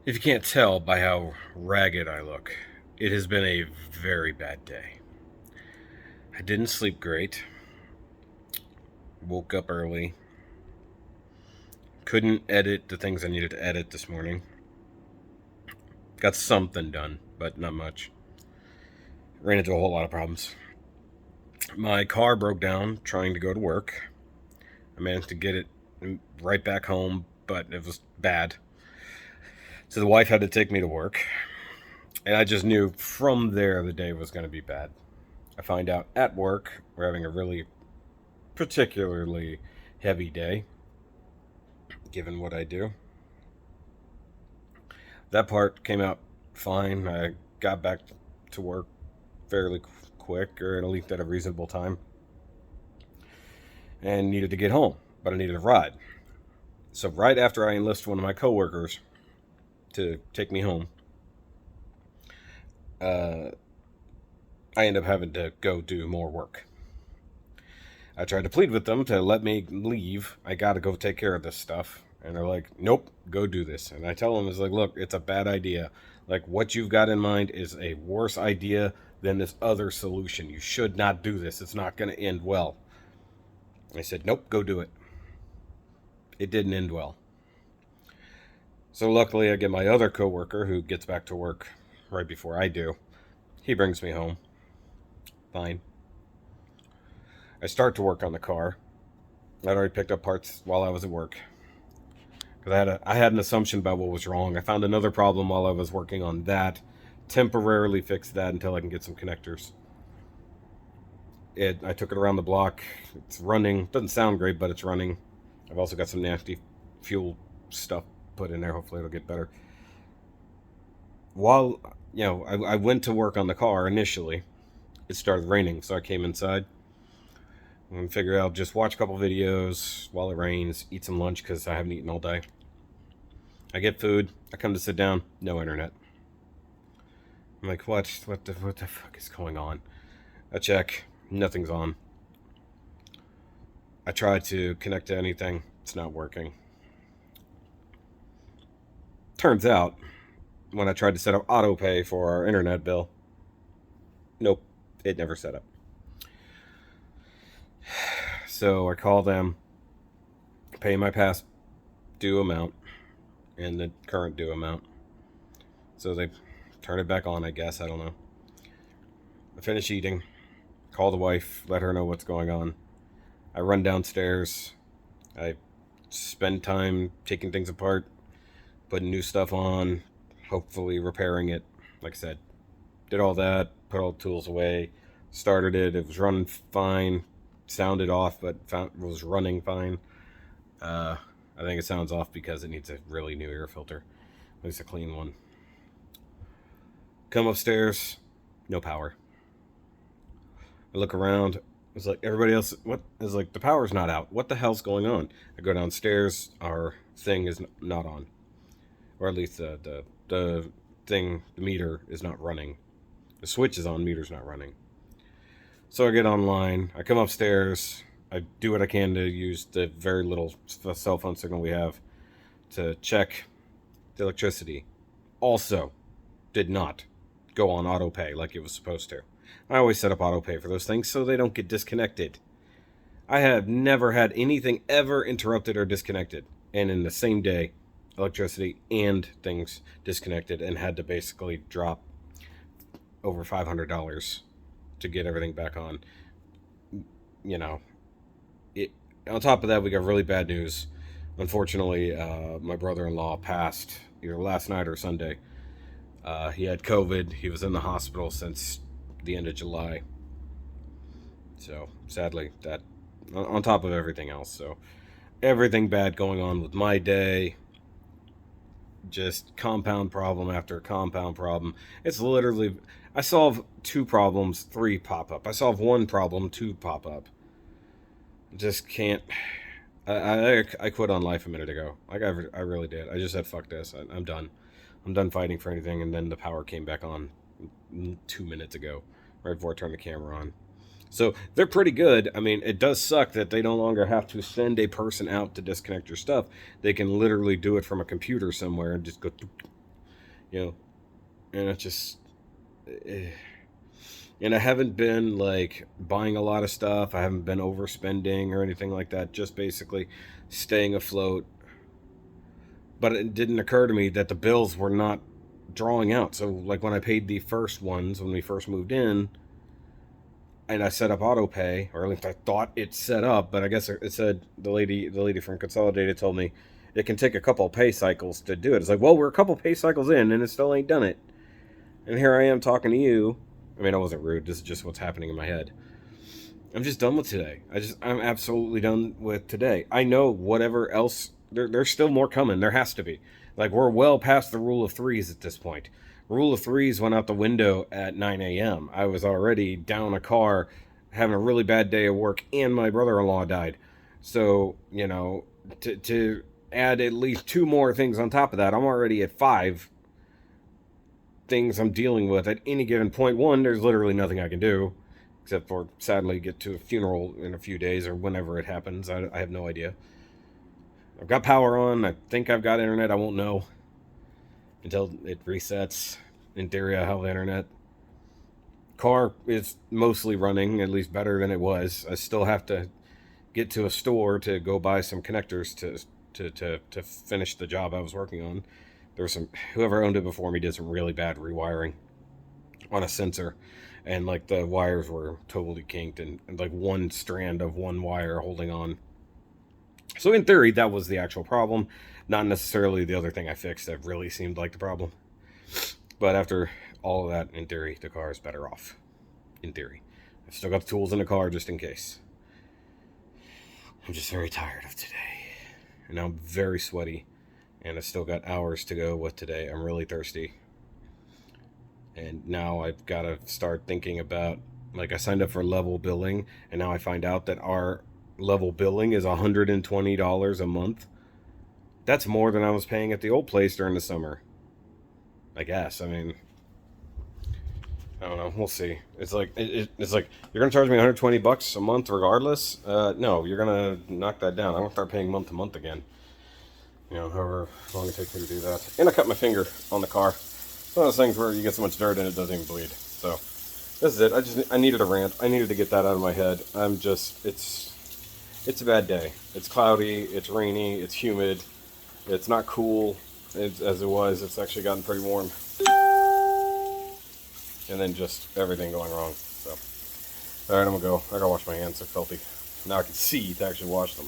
If you can't tell by how ragged I look, it has been a very bad day. I didn't sleep great, woke up early, couldn't edit the things I needed to edit this morning. Got something done, but not much. Ran into a whole lot of problems. My car broke down trying to go to work. I managed to get it right back home, but it was bad. So the wife had to take me to work. And I just knew from there the day was going to be bad. I find out at work we're having a really particularly heavy day, given what I do. That part came out fine. I got back to work fairly quick, or at least at a reasonable time, and needed to get home, but I needed a ride. So right after I enlisted one of my coworkers to take me home, uh, I ended up having to go do more work. I tried to plead with them to let me leave. I got to go take care of this stuff. And they're like, nope, go do this. And I tell them, it's like, look, it's a bad idea. Like, what you've got in mind is a worse idea than this other solution. You should not do this. It's not going to end well. I said, nope, go do it. It didn't end well. So luckily, I get my other coworker who gets back to work right before I do. He brings me home. Fine. I start to work on the car. I'd already picked up parts while I was at work. Because I had an assumption about what was wrong. I found another problem while I was working on that. Temporarily fixed that until I can get some connectors. I took it around the block. It's running. Doesn't sound great, but it's running. I've also got some nasty fuel stuff put in there. Hopefully it'll get better. While, I went to work on the car initially, it started raining, so I came inside and figured I'll just watch a couple videos while it rains, eat some lunch because I haven't eaten all day. I get food. I come to sit down. No internet. I'm like, what? What the fuck is going on? I check. Nothing's on. I try to connect to anything. It's not working. Turns out, when I tried to set up auto pay for our internet bill, nope, it never set up. So I call them, pay my past due amount and the current due amount. So they turn it back on, I guess. I don't know. I finish eating, call the wife, let her know what's going on. I run downstairs. I spend time taking things apart, putting new stuff on, hopefully repairing it. Like I said, did all that, put all the tools away, started it. It was running fine, sounded off, but was running fine. I think it sounds off because it needs a really new air filter, at least a clean one. Come upstairs, no power. I look around. It's like everybody else. What is like the power's not out? What the hell's going on? I go downstairs. Our thing is not on, or at least the thing, the meter is not running. The switch is on, meter's not running. So I get online. I come upstairs. I do what I can to use the very little cell phone signal we have to check the electricity. Also, did not go on auto pay like it was supposed to. I always set up auto pay for those things so they don't get disconnected. I have never had anything ever interrupted or disconnected. And in the same day, electricity and things disconnected and had to basically drop over $500 to get everything back on. You know, it, on top of that, we got really bad news. Unfortunately, my brother-in-law passed either last night or Sunday. He had COVID. He was in the hospital since the end of July. So sadly, that on top of everything else. So everything bad going on with my day. Just compound problem after compound problem. It's literally, I solve two problems, three pop up. I solve one problem, two pop up. Just can't. I quit on life a minute ago. I really did. I just said fuck this. I'm done. I'm done fighting for anything. And then the power came back on 2 minutes ago, right before I turned the camera on. So they're pretty good. I mean, it does suck that they no longer have to send a person out to disconnect your stuff. They can literally do it from a computer somewhere and just go you know, and it just, eh. And I haven't been like buying a lot of stuff. I haven't been overspending or anything like that. Just basically staying afloat. But it didn't occur to me that the bills were not drawing out. So like when I paid the first ones when we first moved in, and I set up auto pay, or at least I thought it set up, but I guess it said the lady from Consolidated told me it can take a couple pay cycles to do it. It's like, well, we're a couple pay cycles in and it still ain't done it. And here I am talking to you. I mean, I wasn't rude. This is just what's happening in my head. I'm just done with today. I'm absolutely done with today. I know whatever else there's still more coming. There has to be. Like we're well past the rule of threes at this point. Rule of threes went out the window at 9 a.m. I was already down a car, having a really bad day of work, and my brother-in-law died. So to add at least two more things on top of that, I'm already at five things I'm dealing with at any given point. One, there's literally nothing I can do except for sadly get to a funeral in a few days or whenever it happens. I have no idea. I've got power on. I think I've got internet. I won't know until it resets. In theory, I have the internet. Car is mostly running, at least better than it was. I still have to get to a store to go buy some connectors to finish the job I was working on. There was some whoever owned it before me did some really bad rewiring on a sensor, and like the wires were totally kinked, and like one strand of one wire holding on. So in theory, that was the actual problem, not necessarily the other thing I fixed that really seemed like the problem. But after all of that, in theory, the car is better off. In theory, I've still got the tools in the car just in case. I'm just very tired of today, and I'm very sweaty, and I've still got hours to go with today. I'm really thirsty. And now I've got to start thinking about, like, I signed up for level billing, and now I find out that our level billing is $120 a month. That's more than I was paying at the old place during the summer. I guess. I mean, I don't know. We'll see. It's like it's like you're gonna charge me $120 a month regardless. No, you're gonna knock that down. I'm gonna start paying month to month again. However long it takes me to do that. And I cut my finger on the car. It's one of those things where you get so much dirt and it doesn't even bleed. So this is it. I needed a rant. I needed to get that out of my head. It's a bad day. It's cloudy. It's rainy. It's humid. It's not cool as it was. It's actually gotten pretty warm. And then just everything going wrong. So, all right, I'm gonna go. I gotta wash my hands. They're filthy. Now I can see to actually wash them.